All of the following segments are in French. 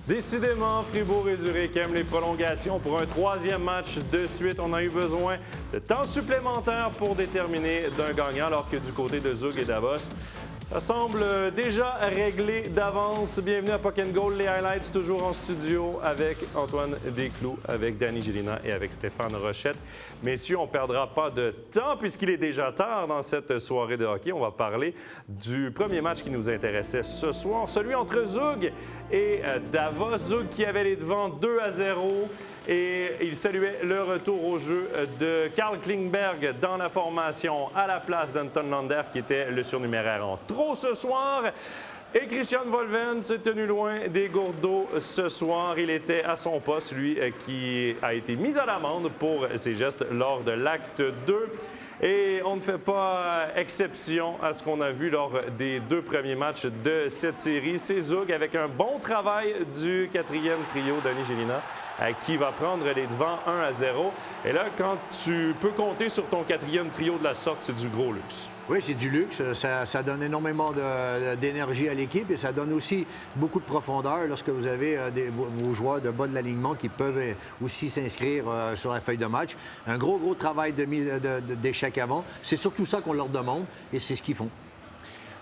Décidément, Fribourg et Zurich aiment les prolongations pour un troisième match de suite. On a eu besoin de temps supplémentaire pour déterminer d'un gagnant, alors que du côté de Zug et Davos, ça semble déjà réglé d'avance. Bienvenue à Puck & Goal, les highlights toujours en studio avec Antoine Desclous, avec Danny Gélina et avec Stéphane Rochette. Messieurs, on ne perdra pas de temps puisqu'il est déjà tard dans cette soirée de hockey. On va parler du premier match qui nous intéressait ce soir, celui entre Zug et Davos. Zug qui avait les devants 2-0. Et il saluait le retour au jeu de Carl Klingberg dans la formation à la place d'Anton Lander, qui était le surnuméraire en trop ce soir. Et Christian Volven s'est tenu loin des gourdeaux ce soir. Il était à son poste, lui, qui a été mis à l'amende pour ses gestes lors de l'acte 2. Et on ne fait pas exception à ce qu'on a vu lors des deux premiers matchs de cette série. C'est Zug avec un bon travail du quatrième trio, Danny Gélina, qui va prendre les devants 1-0. Et là, quand tu peux compter sur ton quatrième trio de la sorte, c'est du gros luxe. Oui, c'est du luxe. Ça donne énormément d'énergie à l'équipe et ça donne aussi beaucoup de profondeur lorsque vous avez vos joueurs de bas de l'alignement qui peuvent aussi s'inscrire sur la feuille de match. Un gros travail d'échec avant. C'est surtout ça qu'on leur demande et c'est ce qu'ils font.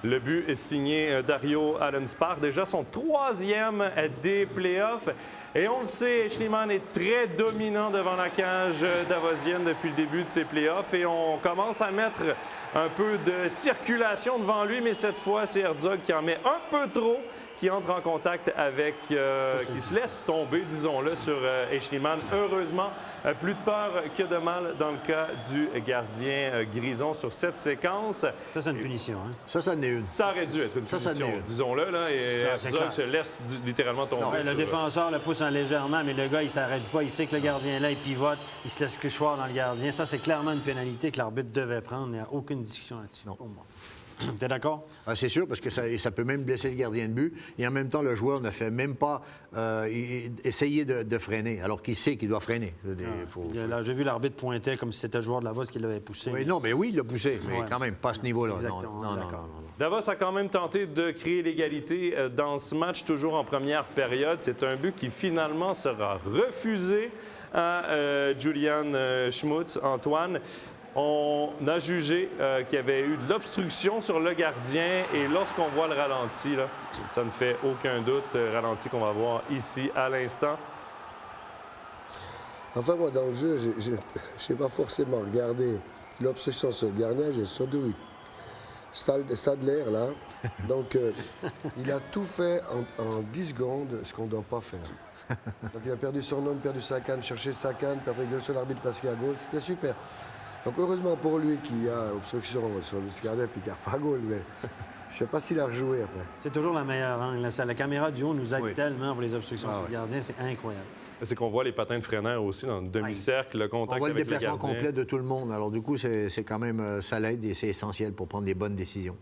Le but est signé Dario Allenspar, déjà son troisième des playoffs. Et on le sait, Schliemann est très dominant devant la cage davosienne depuis le début de ses playoffs. Et on commence à mettre un peu de circulation devant lui, mais cette fois, c'est Herzog qui en met un peu trop, qui entre en contact avec, qui se laisse tomber, disons-le, sur Schliemann. Heureusement, plus de peur que de mal dans le cas du gardien Grison sur cette séquence. Ça, c'est une punition. Hein? Ça en est une. Ça aurait dû être une punition, disons-le. Là, et Herzog se laisse littéralement tomber. Non, le défenseur le pousse légèrement, mais le gars, il s'arrête pas. Il sait que le gardien est là, il pivote, il se laisse cuchoir dans le gardien. Ça, c'est clairement une pénalité que l'arbitre devait prendre. Il n'y a aucune discussion là-dessus. Non. T'es d'accord? Ah, c'est sûr, parce que ça peut même blesser le gardien de but. Et en même temps, le joueur ne fait même pas essayer de freiner, alors qu'il sait qu'il doit freiner. J'ai vu l'arbitre pointer comme si c'était le joueur de Davos qui l'avait poussé. Oui, non, mais oui, il l'a poussé, mais quand même, pas à ce niveau-là. Exactement. Non. Davos a quand même tenté de créer l'égalité dans ce match, toujours en première période. C'est un but qui finalement sera refusé à Julian Schmutz, Antoine. On a jugé qu'il y avait eu de l'obstruction sur le gardien et lorsqu'on voit le ralenti, là, ça ne fait aucun doute, ralenti qu'on va voir ici à l'instant. Enfin, moi, dans le jeu, je n'ai pas forcément regardé l'obstruction sur le gardien, j'ai surtout Stadler, là. Donc, il a tout fait en 10 secondes, ce qu'on ne doit pas faire. Donc, il a perdu son homme, perdu sa canne, cherché sa canne, puis après, il a l'arbitre parce qu'il a goal. C'était super. Donc, heureusement pour lui qu'il y a obstruction sur le gardien puis qu'il n'y a pas goal, mais je ne sais pas s'il a rejoué après. C'est toujours la meilleure angle. La caméra du haut nous aide tellement pour les obstructions sur le gardien, c'est incroyable. C'est qu'on voit les patins de freineur aussi dans le demi-cercle, le contact avec le gardien. On voit le déplacement complet de tout le monde. Alors, du coup, c'est quand même, ça l'aide et c'est essentiel pour prendre des bonnes décisions.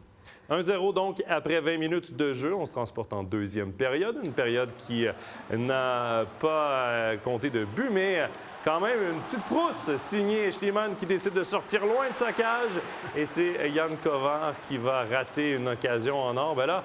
1-0 donc après 20 minutes de jeu. On se transporte en deuxième période. Une période qui n'a pas compté de but, mais quand même une petite frousse signée Schliemann qui décide de sortir loin de sa cage. Et c'est Jan Kovar qui va rater une occasion en or. Bien là,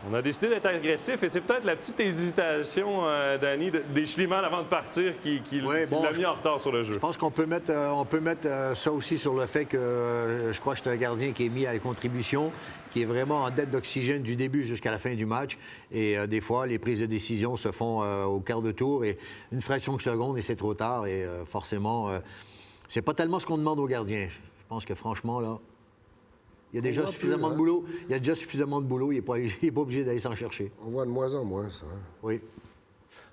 on a décidé d'être agressif et c'est peut-être la petite hésitation, Danny, des Schliemann avant de partir qui l'a mis en retard sur le jeu. Je pense qu'on peut mettre, ça aussi sur le fait que je crois que c'est un gardien qui est mis à la contribution, qui est vraiment en dette d'oxygène du début jusqu'à la fin du match. Et des fois, les prises de décision se font au quart de tour et une fraction de seconde et c'est trop tard. Et forcément, c'est pas tellement ce qu'on demande aux gardiens. Je pense que franchement, là... Il y a déjà suffisamment de boulot. Il y a déjà suffisamment de boulot. Il n'est pas obligé d'aller s'en chercher. On voit de moins en moins ça. Oui.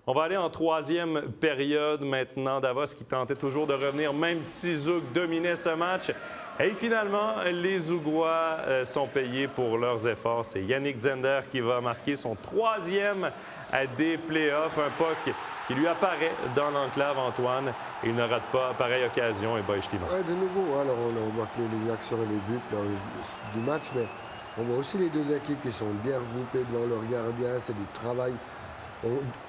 On va aller en troisième période maintenant. Davos qui tentait toujours de revenir, même si Zug dominait ce match. Et finalement, les Zougois sont payés pour leurs efforts. C'est Yannick Zender qui va marquer son troisième des playoffs. Un puck qui lui apparaît dans l'enclave, Antoine. Et il ne rate pas pareille occasion et bat Schliemann. De nouveau, alors on voit que les actions et les buts du match, mais on voit aussi les deux équipes qui sont bien regroupées devant leur gardien. C'est du travail.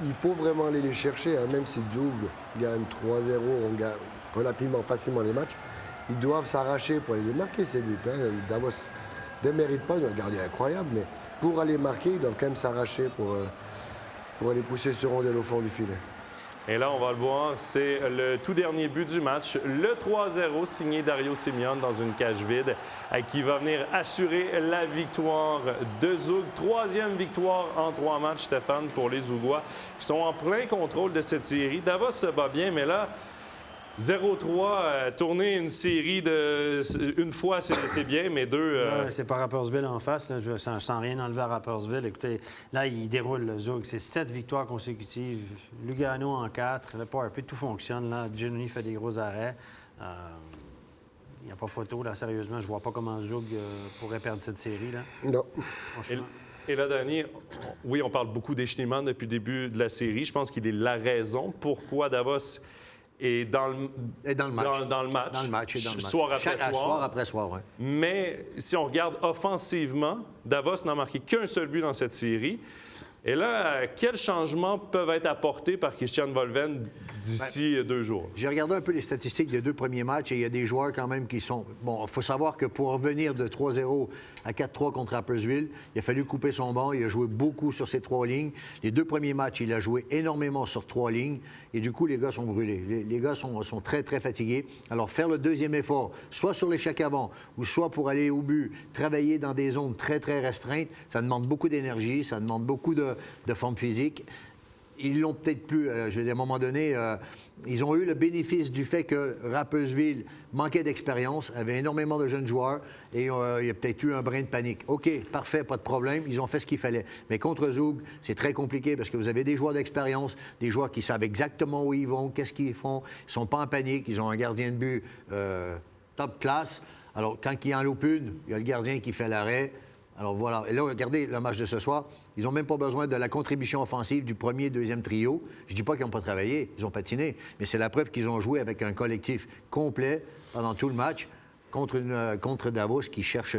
Il faut vraiment aller les chercher, hein, même si Zug gagne 3-0, on gagne relativement facilement les matchs. Ils doivent s'arracher pour aller marquer ces buts. Hein. Davos ne mérite pas, il a un gardien incroyable, mais pour aller marquer, ils doivent quand même s'arracher pour pour aller pousser ce rondelle au fond du filet. Et là, on va le voir, c'est le tout dernier but du match, le 3-0 signé Dario Simeone dans une cage vide qui va venir assurer la victoire de Zug. 3e victoire en 3 matchs, Stéphane, pour les Zougois qui sont en plein contrôle de cette série. Davos se bat bien, mais là, 0-3, tourner une série une fois, c'est bien, mais 2... Ouais, c'est pas Rapperswil en face. Là. Sans rien enlever à Rapperswil. Écoutez, là, il déroule le Zug. C'est 7 victoires consécutives. Lugano en 4. Le PowerPlay, tout fonctionne. Là, Giannoni fait des gros arrêts. Il n'y a pas photo, là, sérieusement. Je vois pas comment Zug pourrait perdre cette série, là. Non. Franchement. Et là, Danny, oui, on parle beaucoup des Schneemann depuis le début de la série. Je pense qu'il est la raison pourquoi Davos... Et dans le match. Dans le match. Soir après soir. Soir après soir, oui. Mais si on regarde offensivement, Davos n'a marqué qu'un seul but dans cette série. Et là, quels changements peuvent être apportés par Christian Volven d'ici 2 jours? J'ai regardé un peu les statistiques des 2 premiers matchs et il y a des joueurs quand même qui sont... Bon, il faut savoir que pour revenir de 3-0 à 4-3 contre Rapperswil, il a fallu couper son banc. Il a joué beaucoup sur ces 3 lignes. Les 2 premiers matchs, il a joué énormément sur 3 lignes. Et du coup, les gars sont brûlés. Les gars sont très, très fatigués. Alors, faire le 2e effort, soit sur l'échec avant ou soit pour aller au but, travailler dans des zones très, très restreintes, ça demande beaucoup d'énergie, ça demande beaucoup de forme physique. Ils l'ont peut-être plus. Je veux dire, à un moment donné, ils ont eu le bénéfice du fait que Rapperswil manquait d'expérience, avait énormément de jeunes joueurs et il y a peut-être eu un brin de panique. OK, parfait, pas de problème. Ils ont fait ce qu'il fallait. Mais contre Zug, c'est très compliqué parce que vous avez des joueurs d'expérience, des joueurs qui savent exactement où ils vont, qu'est-ce qu'ils font. Ils sont pas en panique. Ils ont un gardien de but top classe. Alors, quand il en loupe une, il y a le gardien qui fait l'arrêt. Alors voilà. Et là, regardez le match de ce soir. Ils n'ont même pas besoin de la contribution offensive du premier et 2e trio. Je ne dis pas qu'ils n'ont pas travaillé, ils ont patiné. Mais c'est la preuve qu'ils ont joué avec un collectif complet pendant tout le match contre Davos qui cherche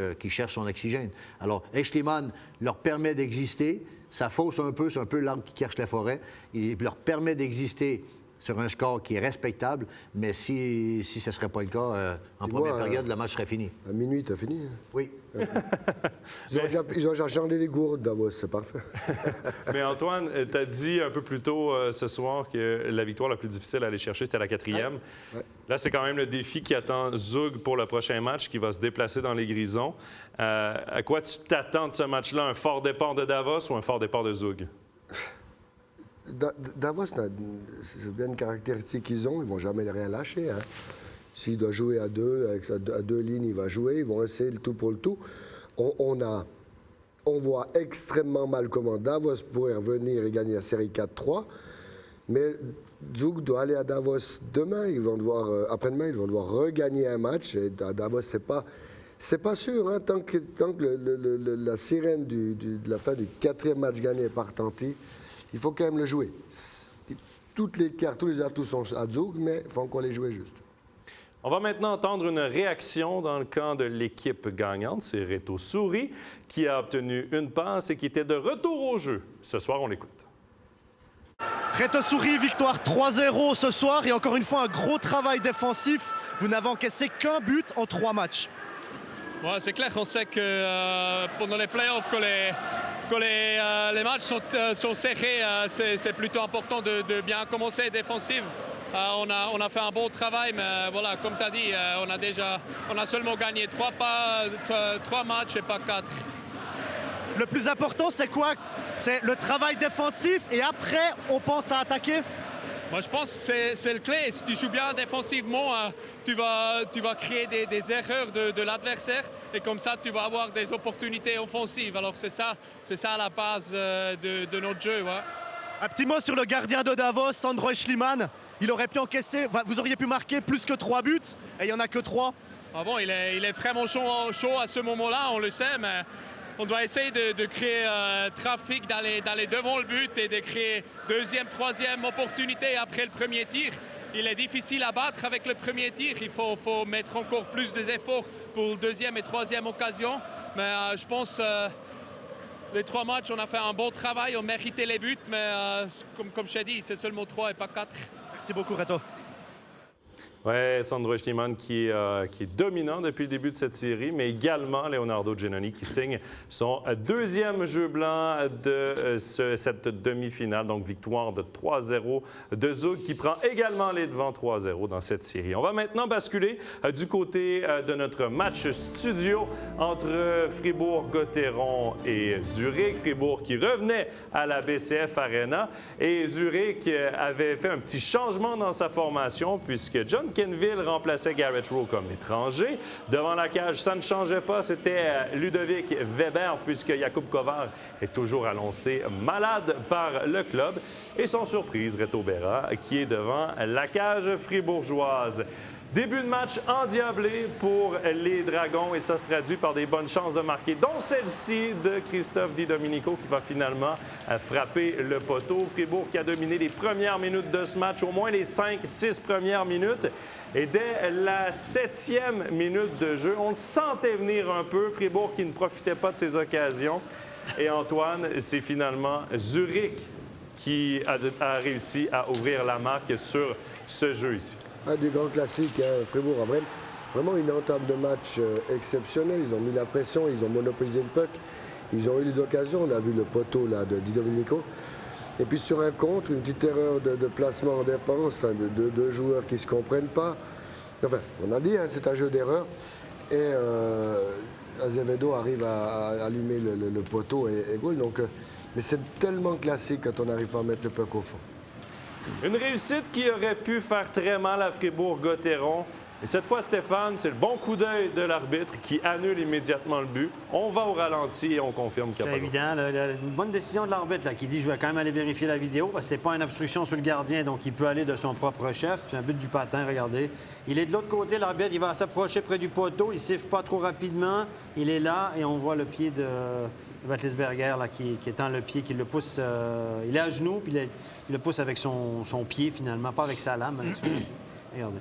son oxygène. Alors, Schliemann leur permet d'exister. Ça fausse un peu, c'est un peu l'arbre qui cache la forêt. Il leur permet d'exister sur un score qui est respectable, mais si ce ne serait pas le cas, en première période, le match serait fini. À minuit, t'as fini? Hein? Oui. Ils ont déjà changé les gourdes, Davos, c'est parfait. Mais Antoine, tu as dit un peu plus tôt ce soir que la victoire la plus difficile à aller chercher, c'était la 4e. Ouais. Là, c'est quand même le défi qui attend Zug pour le prochain match, qui va se déplacer dans les Grisons. À quoi tu t'attends de ce match-là? Un fort départ de Davos ou un fort départ de Zug? Davos, c'est bien une caractéristique qu'ils ont, ils ne vont jamais rien lâcher. Hein. S'il doit jouer à 2, à 2 lignes, il va jouer, ils vont essayer le tout pour le tout. On voit extrêmement mal comment Davos pourrait revenir et gagner la série 4-3, mais Zug doit aller à Davos demain, après-demain, ils vont devoir regagner un match, et à Davos, c'est pas sûr, hein, tant que la sirène de la fin du 4e match gagné est pas retentie. Il faut quand même le jouer. Toutes les cartes, tous les atouts sont à Zug, mais il faut encore les jouer juste. On va maintenant entendre une réaction dans le camp de l'équipe gagnante. C'est Reto Souris qui a obtenu une passe et qui était de retour au jeu. Ce soir, on l'écoute. Reto Souris, victoire 3-0 ce soir et encore une fois un gros travail défensif. Vous n'avez encaissé qu'un but en 3 matchs. Ouais, c'est clair, on sait que pendant les playoffs, quand les matchs sont serrés, c'est plutôt important de bien commencer défensif. On a fait un bon travail, mais voilà, comme tu as dit, on a seulement gagné 3 matchs et pas 4. Le plus important, c'est quoi? C'est le travail défensif et après, on pense à attaquer? Moi, je pense que c'est le clé. Si tu joues bien défensivement, tu vas créer des erreurs de l'adversaire et comme ça, tu vas avoir des opportunités offensives. Alors, c'est ça la base de notre jeu. Ouais. Un petit mot sur le gardien de Davos, Sandro Schliemann. Il aurait pu encaisser, vous auriez pu marquer plus que 3 buts et il n'y en a que 3. Ah bon, il est vraiment chaud à ce moment-là, on le sait, mais on doit essayer de créer trafic, d'aller devant le but et de créer 2e, 3e opportunité après le premier tir. Il est difficile à battre avec le premier tir. Il faut mettre encore plus d'efforts pour le 2e et 3e occasion. Mais je pense les 3 matchs, on a fait un bon travail, on méritait les buts, mais comme je t'ai dit, c'est seulement 3 et pas 4. Merci beaucoup, Reto. Oui, Sandro Schneemann qui est dominant depuis le début de cette série, mais également Leonardo Giannoni qui signe son deuxième jeu blanc de cette demi-finale. Donc, victoire de 3-0 de Zug qui prend également les devants 3-0 dans cette série. On va maintenant basculer du côté de notre match studio entre Fribourg-Gotteron et Zurich. Fribourg qui revenait à la BCF Arena et Zurich avait fait un petit changement dans sa formation puisque John Kenville remplaçait Garrett Rowe comme étranger. Devant la cage, ça ne changeait pas. C'était Ludovic Weber puisque Jakub Kovar est toujours annoncé malade par le club. Et sans surprise, Reto Berra qui est devant la cage fribourgeoise. Début de match endiablé pour les Dragons et ça se traduit par des bonnes chances de marquer, dont celle-ci de Christophe Di Domenico qui va finalement frapper le poteau. Fribourg qui a dominé les premières minutes de ce match, au moins les 5-6 premières minutes. Et dès la 7e minute de jeu, on le sentait venir un peu. Fribourg qui ne profitait pas de ses occasions. Et Antoine, c'est finalement Zurich qui a réussi à ouvrir la marque sur ce jeu ici. Du grand classique, hein. Fribourg a vraiment une entame de match exceptionnelle. Ils ont mis la pression, ils ont monopolisé le puck, ils ont eu les occasions. On a vu le poteau là, de Di Domenico. Et puis sur un contre, une petite erreur de placement en défense, enfin, de deux joueurs qui ne se comprennent pas. Enfin, on a dit, hein, c'est un jeu d'erreur. Et Azevedo arrive à allumer le poteau et goal. Donc, mais c'est tellement classique quand on n'arrive pas à mettre le puck au fond. Une réussite qui aurait pu faire très mal à Fribourg-Gotteron. Et cette fois, Stéphane, c'est le bon coup d'œil de l'arbitre qui annule immédiatement le but. On va au ralenti et on confirme qu'il n'y a pas de... C'est évident. Une bonne décision de l'arbitre là, qui dit je vais quand même aller vérifier la vidéo parce que c'est pas une obstruction sur le gardien, donc il peut aller de son propre chef. C'est un but du patin, regardez. Il est de l'autre côté, l'arbitre, il va s'approcher près du poteau. Il siffle pas trop rapidement. Il est là et on voit le pied de Batlisberger là, qui étend le pied, qui le pousse. Il est à genoux, puis il le pousse avec son pied finalement, pas avec sa lame, avec son pied. Regardez.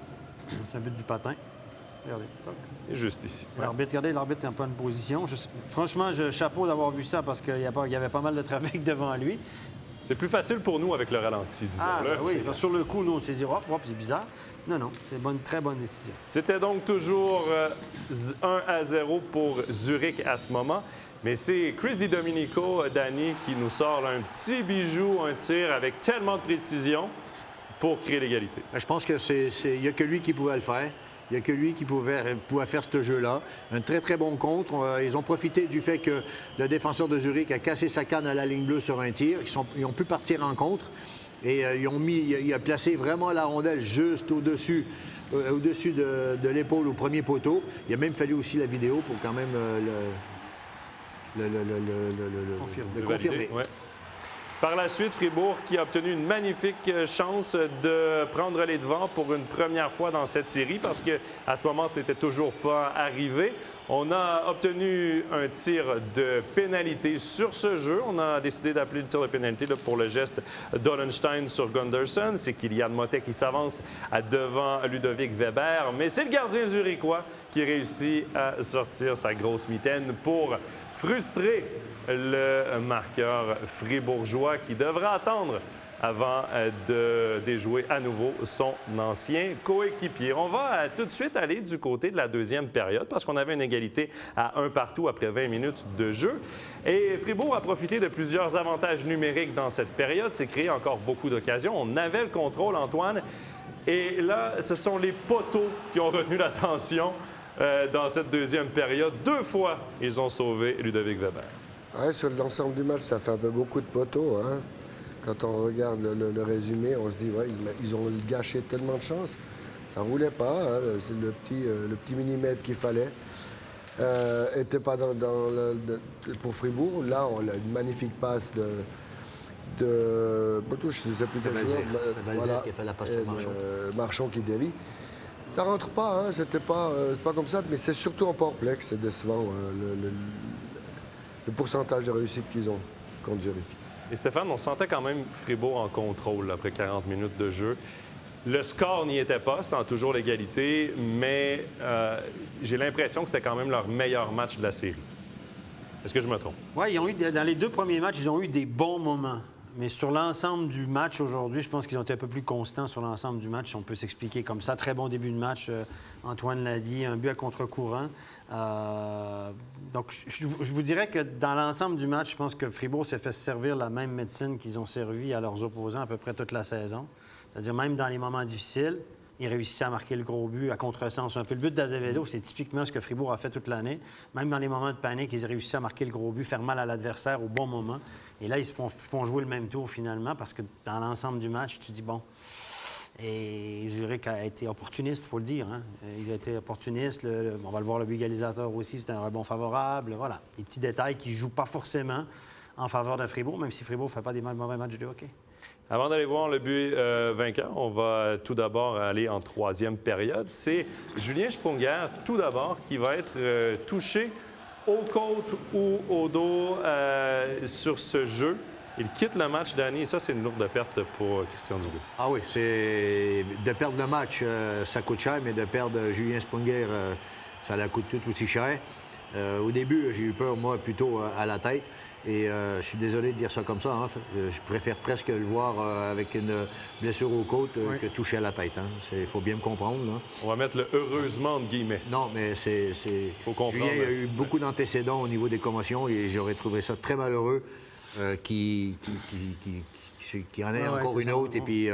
C'est un but du patin. Regardez. Toc. Et juste ici. L'arbitre, regardez, l'arbitre est en bonne position. Franchement, chapeau d'avoir vu ça parce qu'il y avait pas mal de trafic devant lui. C'est plus facile pour nous avec le ralenti, disons-le. Ah, ben oui. Sur le coup, nous, on s'est dit, hop, c'est bizarre. Non, c'est une très bonne décision. C'était donc toujours 1-0 pour Zurich à ce moment. Mais c'est Chris Di Domenico, Danny, qui nous sort là, un petit bijou, un tir avec tellement de précision pour créer l'égalité. Je pense qu'il n'y a que lui qui pouvait le faire. Il n'y a que lui qui pouvait faire ce jeu-là. Un très, très bon contre. Ils ont profité du fait que le défenseur de Zurich a cassé sa canne à la ligne bleue sur un tir. Ils ont pu partir en contre. Et il a placé vraiment la rondelle juste au-dessus de l'épaule au premier poteau. Il a même fallu aussi la vidéo pour quand même le confirmer. Ouais. Par la suite, Fribourg qui a obtenu une magnifique chance de prendre les devants pour une première fois dans cette série parce qu'à ce moment, ce n'était toujours pas arrivé. On a obtenu un tir de pénalité sur ce jeu. On a décidé d'appeler le tir de pénalité pour le geste d'Ollenstein sur Gunderson. C'est Kylian Motet qui s'avance devant Ludovic Weber. Mais c'est le gardien zurichois qui réussit à sortir sa grosse mitaine pour frustrer le marqueur fribourgeois qui devra attendre avant de déjouer à nouveau son ancien coéquipier. On va tout de suite aller du côté de la deuxième période parce qu'on avait une égalité à 1 partout après 20 minutes de jeu. Et Fribourg a profité de plusieurs avantages numériques dans cette période. C'est créé encore beaucoup d'occasions. On avait le contrôle, Antoine. Et là, ce sont les poteaux qui ont retenu l'attention dans cette deuxième période. 2 fois, ils ont sauvé Ludovic Weber. Ouais, sur l'ensemble du match, ça fait un peu beaucoup de poteaux. Hein. Quand on regarde le résumé, on se dit, ouais, ils ont gâché tellement de chances. Ça ne roulait pas. Hein. Le petit millimètre qu'il fallait n'était pas pour Fribourg. Là, on a une magnifique passe de je ne sais plus quel joueur. Voilà, qui a fait la passe sur Marchand. Marchand qui dévie. Ça rentre pas, hein. C'était pas comme ça, mais c'est surtout en powerplay que c'est décevant le pourcentage de réussite qu'ils ont contre Zurich. Et Stéphane, on sentait quand même Fribourg en contrôle après 40 minutes de jeu. Le score n'y était pas, c'était toujours l'égalité, mais j'ai l'impression que c'était quand même leur meilleur match de la série. Est-ce que je me trompe? Oui, dans les 2 premiers matchs, ils ont eu des bons moments. Mais sur l'ensemble du match aujourd'hui, je pense qu'ils ont été un peu plus constants sur l'ensembre du match, si on peut s'expliquer comme ça. Très bon début de match, Antoine l'a dit, un but à contre-courant. Donc, je vous dirais que dans l'ensemble du match, je pense que Fribourg s'est fait servir la même médecine qu'ils ont servi à leurs opposants à peu près toute la saison. C'est-à-dire même dans les moments difficiles, ils réussissaient à marquer le gros but à contresens un peu. Le but d'Azevedo, c'est typiquement ce que Fribourg a fait toute l'année. Même dans les moments de panique, ils réussissaient à marquer le gros but, faire mal à l'adversaire au bon moment. Et là, ils font jouer le même tour finalement parce que dans l'ensemble du match, tu dis bon. Et Zurich a été opportuniste, il faut le dire. Hein? Ils ont été opportunistes. On va le voir, le but égalisateur aussi, c'était un rebond favorable. Voilà. Des petits détails qui ne jouent pas forcément en faveur de Fribourg, même si Fribourg ne fait pas des mauvais matchs de hockey. Avant d'aller voir le but vainqueur, on va tout d'abord aller en troisième période. C'est Julien Sprunger, tout d'abord, qui va être touché aux côtes ou au dos sur ce jeu. Il quitte le match, Danny, et ça, c'est une lourde perte pour Christian Dubé. Ah oui, c'est de perdre le match, ça coûte cher, mais de perdre Julien Sprunger, ça la coûte tout aussi cher. Au début, j'ai eu peur, moi, plutôt à la tête. Et je suis désolé de dire ça comme ça. Hein. Je préfère presque le voir avec une blessure aux côtes que toucher à la tête. Il faut bien me comprendre. Là. On va mettre le « heureusement » entre guillemets. Non, mais c'est... Faut comprendre. Julien a eu beaucoup d'antécédents au niveau des commotions et j'aurais trouvé ça très malheureux qu'il en ait encore une autre. Et puis,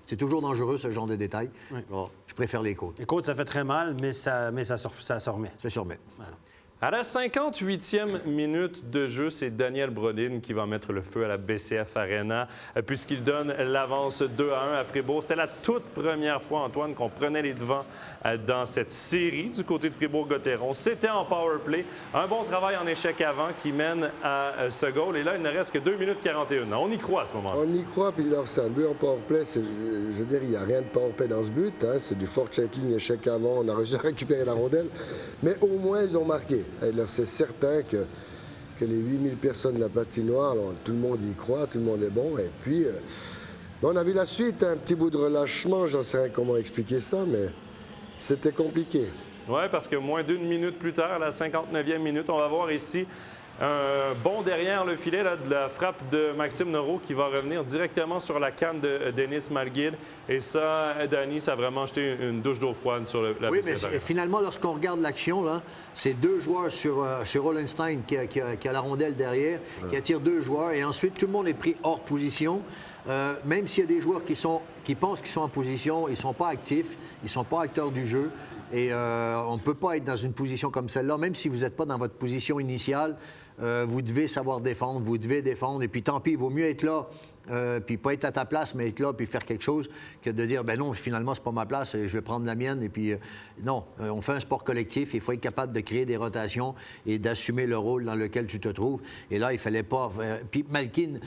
c'est toujours dangereux, ce genre de détails. Oui. Alors, je préfère les côtes. Les côtes, ça fait très mal, mais ça se remet. Ça se remet. Voilà. À la 58e minute de jeu, c'est Daniel Brodin qui va mettre le feu à la BCF Arena puisqu'il donne l'avance 2-1 à Fribourg. C'était la toute première fois, Antoine, qu'on prenait les devants dans cette série du côté de Fribourg-Gotteron. C'était en power play. Un bon travail en échec avant qui mène à ce goal. Et là, il ne reste que 2 minutes 41. On y croit à ce moment-là. On y croit, puis alors c'est un but en power play. Je veux dire, il n'y a rien de power play dans ce but. Hein. C'est du fort-checking, échec avant. On a réussi à récupérer la rondelle. Mais au moins, ils ont marqué. Alors, c'est certain que les 8000 personnes de la patinoire, alors, tout le monde y croit, tout le monde est bon. Et puis, on a vu la suite, un petit bout de relâchement, j'en sais rien comment expliquer ça, mais c'était compliqué. Oui, parce que moins d'une minute plus tard, à la 59e minute, on va voir ici un bon derrière le filet là, de la frappe de Maxime Noreau qui va revenir directement sur la canne de Denis Malguin. Et ça, Danny, ça a vraiment jeté une douche d'eau froide sur la Oui, BCF. mais finalement, lorsqu'on regarde l'action, là, c'est 2 joueurs sur Hollenstein qui a la rondelle derrière, qui attire 2 joueurs. Et ensuite, tout le monde est pris hors position. Même s'il y a des joueurs qui pensent qu'ils sont en position, ils ne sont pas actifs, ils ne sont pas acteurs du jeu. Et on ne peut pas être dans une position comme celle-là, même si vous n'êtes pas dans votre position initiale. Vous devez savoir défendre, vous devez défendre. Et puis tant pis, il vaut mieux être là, puis pas être à ta place, mais être là, puis faire quelque chose, que de dire, ben non, finalement, c'est pas ma place, je vais prendre la mienne. Et puis, non, on fait un sport collectif, il faut être capable de créer des rotations et d'assumer le rôle dans lequel tu te trouves. Et là, il fallait pas... Puis Malkin,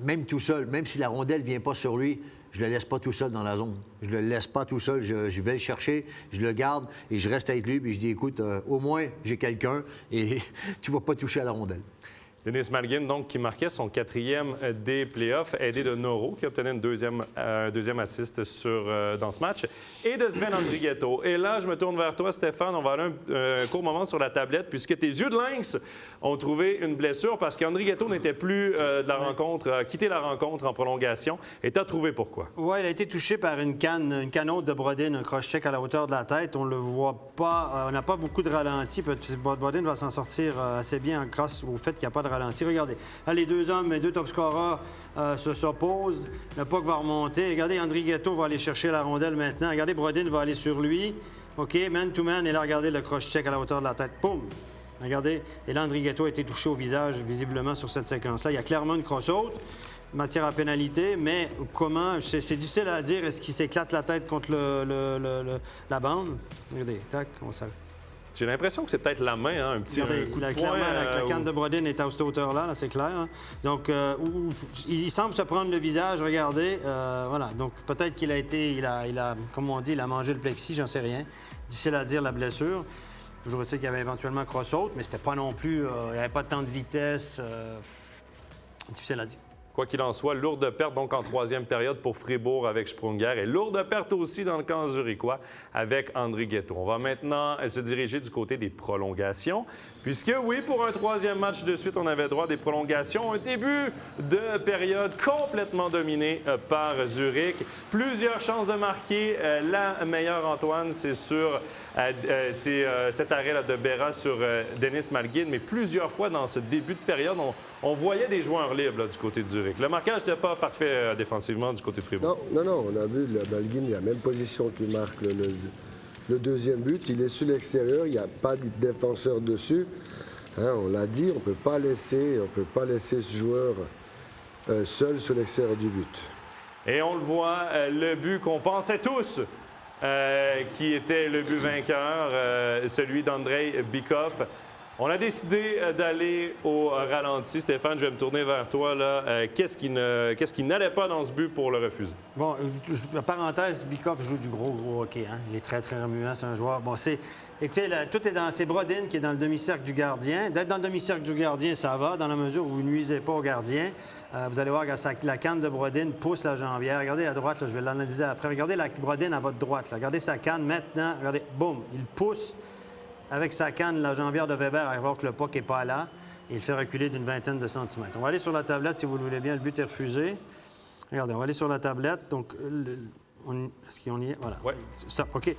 même tout seul, même si la rondelle ne vient pas sur lui, je le laisse pas tout seul dans la zone. Je le laisse pas tout seul. Je vais le chercher, je le garde et je reste avec lui. Puis je dis, écoute, au moins, j'ai quelqu'un et tu vas pas toucher à la rondelle. Denis Malguin, donc, qui marquait son 4e des playoffs, aidé de Noreau, qui obtenait une deuxième assist dans ce match, et de Sven Andrighetto. Et là, je me tourne vers toi, Stéphane. On va aller un court moment sur la tablette, puisque tes yeux de lynx ont trouvé une blessure, parce qu'Andrighetto n'était plus de la rencontre, a quitté la rencontre en prolongation. Et tu as trouvé pourquoi? Oui, il a été touché par une canne haute de Brodin, un cross-check à la hauteur de la tête. On ne le voit pas, on n'a pas beaucoup de ralenti. Brodin va s'en sortir assez bien grâce au fait qu'il n'y a pas de ralenti. Regardez, là, les 2 hommes, les 2 top scorers s'opposent. Le puck va remonter. Regardez, Andrighetto va aller chercher la rondelle maintenant. Regardez, Brodin va aller sur lui. OK, man-to-man. Et là, regardez le cross-check à la hauteur de la tête. Boum! Regardez. Et là, Andrighetto a été touché au visage, visiblement, sur cette séquence-là. Il y a clairement une cross-out, matière à pénalité, mais comment... C'est difficile à dire. Est-ce qu'il s'éclate la tête contre la bande? Regardez, tac, on s'arrête. J'ai l'impression que c'est peut-être la main, hein, un petit coup de poing. Clairement, la canne de Brodin est à cette hauteur-là, là, c'est clair. Hein. Donc, il semble se prendre le visage, regardez. Voilà, donc peut-être qu'il a été, il a, comme on dit, il a mangé le plexi, j'en sais rien. Difficile à dire, la blessure. Toujours est-il qu'il y avait éventuellement cross-out, mais c'était pas non plus, il n'y avait pas tant de vitesse. Difficile à dire. Quoi qu'il en soit, lourde perte donc en troisième période pour Fribourg avec Sprunger et lourde perte aussi dans le camp zurichois avec André Ghetto. On va maintenant se diriger du côté des prolongations, puisque oui, pour un troisième match de suite, on avait droit à des prolongations. Un début de période complètement dominé par Zurich. Plusieurs chances de marquer. La meilleure, Antoine, c'est sur cet arrêt-là de Berra sur Denis Malgin, mais plusieurs fois dans ce début de période, on voyait des joueurs libres là, du côté de Zurich. Le marquage n'était pas parfait défensivement du côté de Fribourg. Non, on a vu Malgin, il a la même position qu'il marque le deuxième but. Il est sur l'extérieur, il n'y a pas de défenseur dessus. Hein, on l'a dit, on ne peut pas laisser ce joueur seul sur l'extérieur du but. Et on le voit, le but qu'on pensait tous qui était le but vainqueur, celui d'Andrei Bikov. On a décidé d'aller au ralenti. Stéphane, je vais me tourner vers toi. Là. Qu'est-ce qui n'allait pas dans ce but pour le refuser? Bon, parenthèse, Bikov joue du gros hockey. Hein? Il est très, très remuant, c'est un joueur. Bon, écoutez, tout est dans... C'est Brodin qui est dans le demi-cercle du gardien. D'être dans le demi-cercle du gardien, ça va, dans la mesure où vous ne nuisez pas au gardien. Vous allez voir que la canne de Brodin pousse la jambière. Regardez à droite, là, je vais l'analyser après. Regardez la Brodin à votre droite. Là. Regardez sa canne maintenant. Regardez, boum, il pousse avec sa canne la jambière de Weber alors que le puck n'est pas là. Et il le fait reculer d'une vingtaine de centimètres. On va aller sur la tablette si vous le voulez bien. Le but est refusé. Regardez, on va aller sur la tablette. Donc, est-ce qu'on y est? Voilà. Oui. Stop. OK.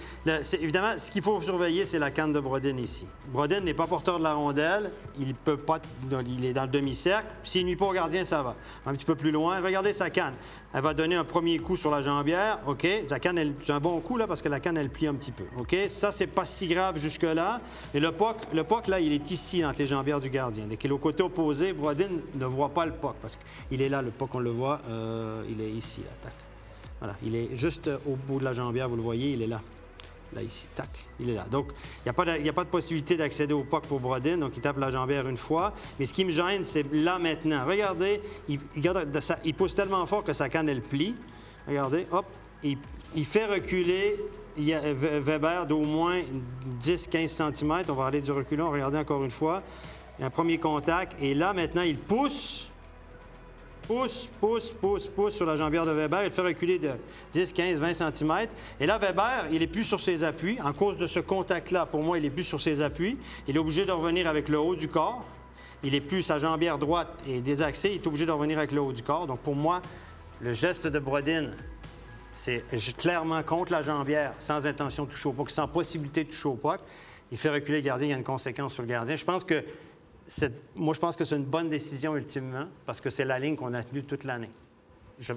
Évidemment, ce qu'il faut surveiller, c'est la canne de Brodin ici. Brodin n'est pas porteur de la rondelle. Il peut pas. Il est dans le demi-cercle. S'il nuit pas au gardien, ça va. Un petit peu plus loin. Regardez sa canne. Elle va donner un premier coup sur la jambière. OK. La canne, c'est un bon coup, là, parce que la canne, elle plie un petit peu. OK. Ça, c'est pas si grave jusque-là. Et le puck, là, il est ici, entre les jambières du gardien. Dès qu'il est au côté opposé, Brodin ne voit pas le puck, parce qu'il est là, le puck, on le voit. Il est ici, l'attaque. Voilà, il est juste au bout de la jambière, vous le voyez, il est là. Là, ici, tac, il est là. Donc, il n'y a pas de possibilité d'accéder au puck pour Brodin, donc il tape la jambière une fois. Mais ce qui me gêne, c'est là maintenant. Regardez, il pousse tellement fort que sa canne, elle plie. Regardez, hop, il fait reculer Weber d'au moins 10-15 cm. On va aller du reculon, regardez encore une fois. Il y a un premier contact, et là, maintenant, il pousse sur la jambière de Weber. Il le fait reculer de 10, 15, 20 cm. Et là, Weber, il n'est plus sur ses appuis. En cause de ce contact-là, pour moi, il n'est plus sur ses appuis. Il est obligé de revenir avec le haut du corps. Il n'est plus, sa jambière droite est désaxée. Il est obligé de revenir avec le haut du corps. Donc, pour moi, le geste de Brodin, c'est clairement contre la jambière, sans intention de toucher au puck, sans possibilité de toucher au puck. Il fait reculer le gardien. Il y a une conséquence sur le gardien. Moi, je pense que c'est une bonne décision ultimement parce que c'est la ligne qu'on a tenue toute l'année.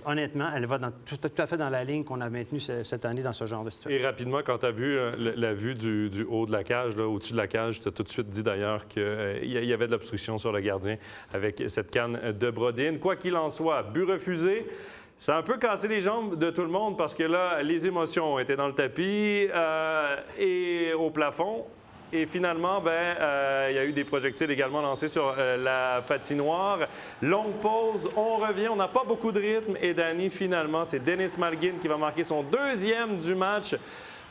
Honnêtement, elle va tout à fait dans la ligne qu'on a maintenue cette année dans ce genre de situation. Et rapidement, quand tu as vu la vue du haut de la cage, là, au-dessus de la cage, tu as tout de suite dit d'ailleurs qu'il y avait de l'obstruction sur le gardien avec cette canne de Brodin. Quoi qu'il en soit, but refusé. Ça a un peu cassé les jambes de tout le monde parce que là, les émotions étaient dans le tapis et au plafond. Et finalement, il y a eu des projectiles également lancés sur la patinoire. Longue pause, on revient. On n'a pas beaucoup de rythme. Et Danny, finalement, c'est Denis Malgin qui va marquer son deuxième du match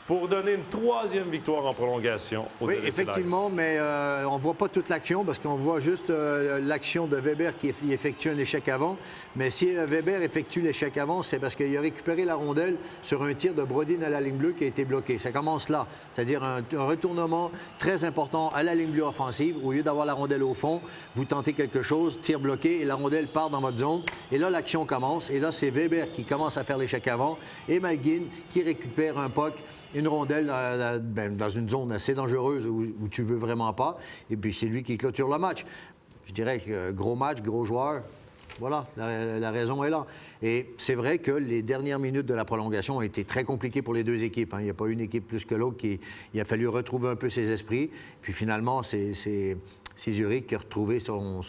pour donner une troisième victoire en prolongation. Oui, effectivement, mais on ne voit pas toute l'action parce qu'on voit juste l'action de Weber qui effectue un échec avant. Mais si Weber effectue l'échec avant, c'est parce qu'il a récupéré la rondelle sur un tir de Brodin à la ligne bleue qui a été bloqué. Ça commence là, c'est-à-dire un retournement très important à la ligne bleue offensive. Au lieu d'avoir la rondelle au fond, vous tentez quelque chose, tir bloqué et la rondelle part dans votre zone. Et là, l'action commence. Et là, c'est Weber qui commence à faire l'échec avant et Malgin qui récupère un puck, une rondelle dans une zone assez dangereuse où tu veux vraiment pas. Et puis, c'est lui qui clôture le match. Je dirais que gros match, gros joueur. Voilà, la raison est là. Et c'est vrai que les dernières minutes de la prolongation ont été très compliquées pour les deux équipes. Hein. Il n'y a pas une équipe plus que l'autre il a fallu retrouver un peu ses esprits. Puis finalement, c'est Zurich qui a retrouvé son...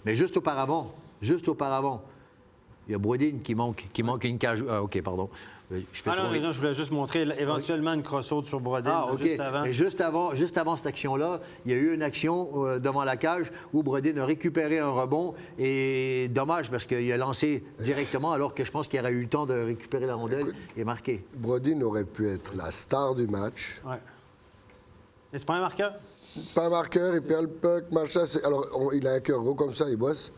Mais juste auparavant, il y a Brodin qui manque une cage... Ah, OK, pardon. Non, je voulais juste montrer éventuellement une cross-out sur Brodin OK. Juste avant. Mais juste avant cette action-là, il y a eu une action devant la cage où Brodin a récupéré un rebond. Et dommage parce qu'il a lancé directement alors que je pense qu'il aurait eu le temps de récupérer la rondelle et marquer. Brodin aurait pu être la star du match. Ouais. Mais c'est pas un marqueur? Pas un marqueur, il perd le puck, machin. Alors, il a un cœur gros comme ça, il bosse.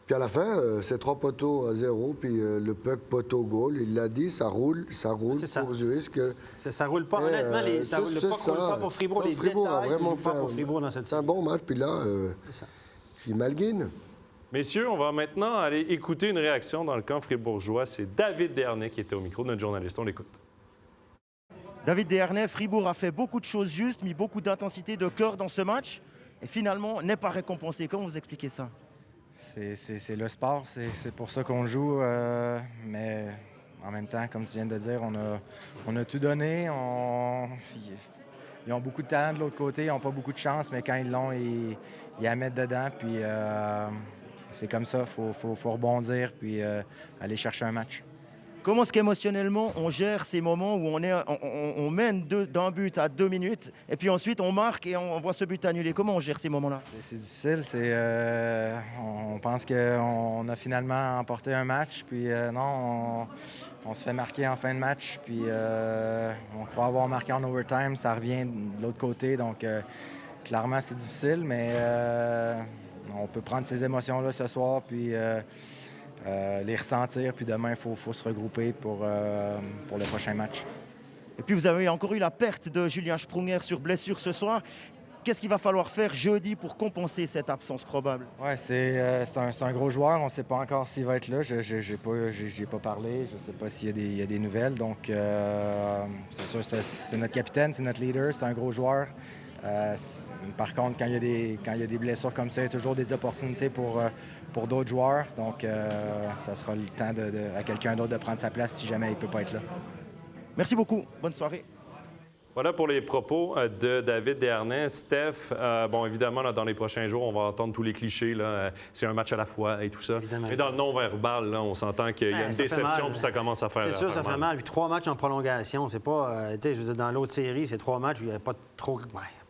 Puis à la fin, c'est 3 poteaux à 0, puis le puck poteau goal. Il l'a dit, ça roule pour Zurich. Ça roule pas, honnêtement, le puck roule pas pour Fribourg. Les Fribourg a détails vraiment roulent pas fait pour Fribourg dans cette c'est un série. bon match, puis là, il malguine. Messieurs, on va maintenant aller écouter une réaction dans le camp fribourgeois. C'est David Dernay qui était au micro de notre journaliste. On l'écoute. David Dernay, Fribourg a fait beaucoup de choses justes, mis beaucoup d'intensité, de cœur dans ce match, et finalement n'est pas récompensé. Comment vous expliquez ça? C'est le sport, c'est pour ça qu'on joue, mais en même temps, comme tu viens de dire, on a tout donné. Ils ont beaucoup de talent de l'autre côté, ils n'ont pas beaucoup de chance, mais quand ils l'ont, ils la mettent dedans. Puis c'est comme ça, il faut rebondir puis aller chercher un match. Comment est-ce qu'émotionnellement on gère ces moments où on mène d'un but à 2 minutes et puis ensuite on marque et on voit ce but annulé? Comment on gère ces moments-là? C'est difficile. On pense qu'on a finalement emporté un match, puis non, on se fait marquer en fin de match, puis on croit avoir marqué en overtime, ça revient de l'autre côté, donc clairement c'est difficile, mais on peut prendre ces émotions-là ce soir, puis les ressentir, puis demain, il faut se regrouper pour le prochain match. Et puis vous avez encore eu la perte de Julien Sprunger sur blessure ce soir. Qu'est-ce qu'il va falloir faire jeudi pour compenser cette absence probable? Oui, c'est un gros joueur. On ne sait pas encore s'il va être là. Je n'ai pas parlé. Je ne sais pas s'il y a des nouvelles. Donc, c'est sûr, c'est notre capitaine, c'est notre leader. C'est un gros joueur. Par contre, quand il y a des blessures comme ça, il y a toujours des opportunités pour d'autres joueurs. Donc, ça sera le temps à quelqu'un d'autre de prendre sa place si jamais il ne peut pas être là. Merci beaucoup. Bonne soirée. Voilà pour les propos de David Dernay. Steph, bon, évidemment, là, dans les prochains jours, on va entendre tous les clichés. C'est un match à la fois et tout ça. Évidemment. Mais dans le non-verbal, là, on s'entend qu'il y a une déception puis ça commence à faire C'est sûr, ça mal. fait mal. Puis 3 matchs en prolongation, c'est pas... je veux dire, dans l'autre série, c'est 3 matchs où il n'y a pas trop...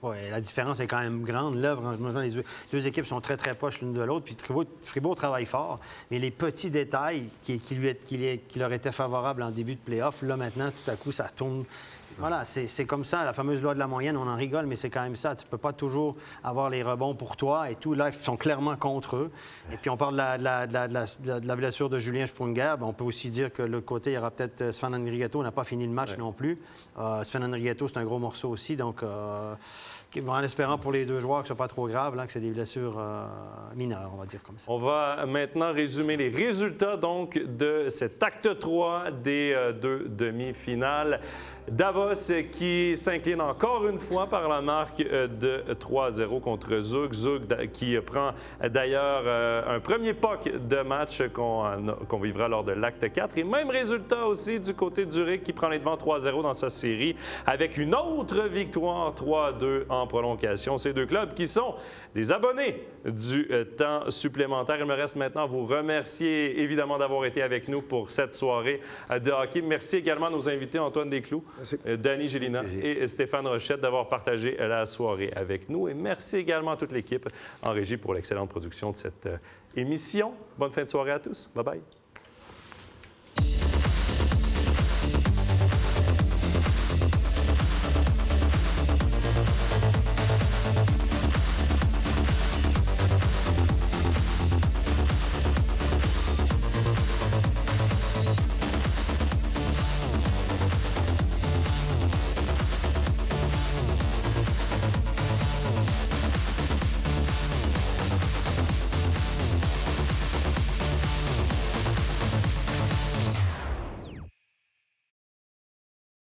la différence est quand même grande. Là, les deux équipes sont très, très proches l'une de l'autre. Puis Fribourg travaille fort. Mais les petits détails qui leur étaient favorables en début de play-off, là, maintenant, tout à coup, ça tourne... Voilà, c'est comme ça, la fameuse loi de la moyenne, on en rigole, mais c'est quand même ça. Tu peux pas toujours avoir les rebonds pour toi et tout. Là, ils sont clairement contre eux. Et puis, on parle de la blessure de Julien Sprunger. On peut aussi dire que de l'autre côté, il y aura peut-être Sven Andrighetto. On n'a pas fini le match non plus. Sven Andrighetto, c'est un gros morceau aussi. Donc, en espérant pour les deux joueurs que ce soit pas trop grave, là, que c'est des blessures mineures, on va dire comme ça. On va maintenant résumer les résultats donc de cet acte 3 des deux demi-finales. Davos qui s'incline encore une fois par la marque de 3-0 contre Zug. Zug qui prend d'ailleurs un premier puck de match qu'on vivra lors de l'acte 4. Et même résultat aussi du côté de Zurich qui prend les devants 3-0 dans sa série avec une autre victoire 3-2 en prolongation. Ces deux clubs qui sont des abonnés du temps supplémentaire. Il me reste maintenant à vous remercier évidemment d'avoir été avec nous pour cette soirée de hockey. Merci également à nos invités Antoine Desclous, Danny Gélina et Stéphane Rochette d'avoir partagé la soirée avec nous. Et merci également à toute l'équipe en régie pour l'excellente production de cette émission. Bonne fin de soirée à tous. Bye-bye.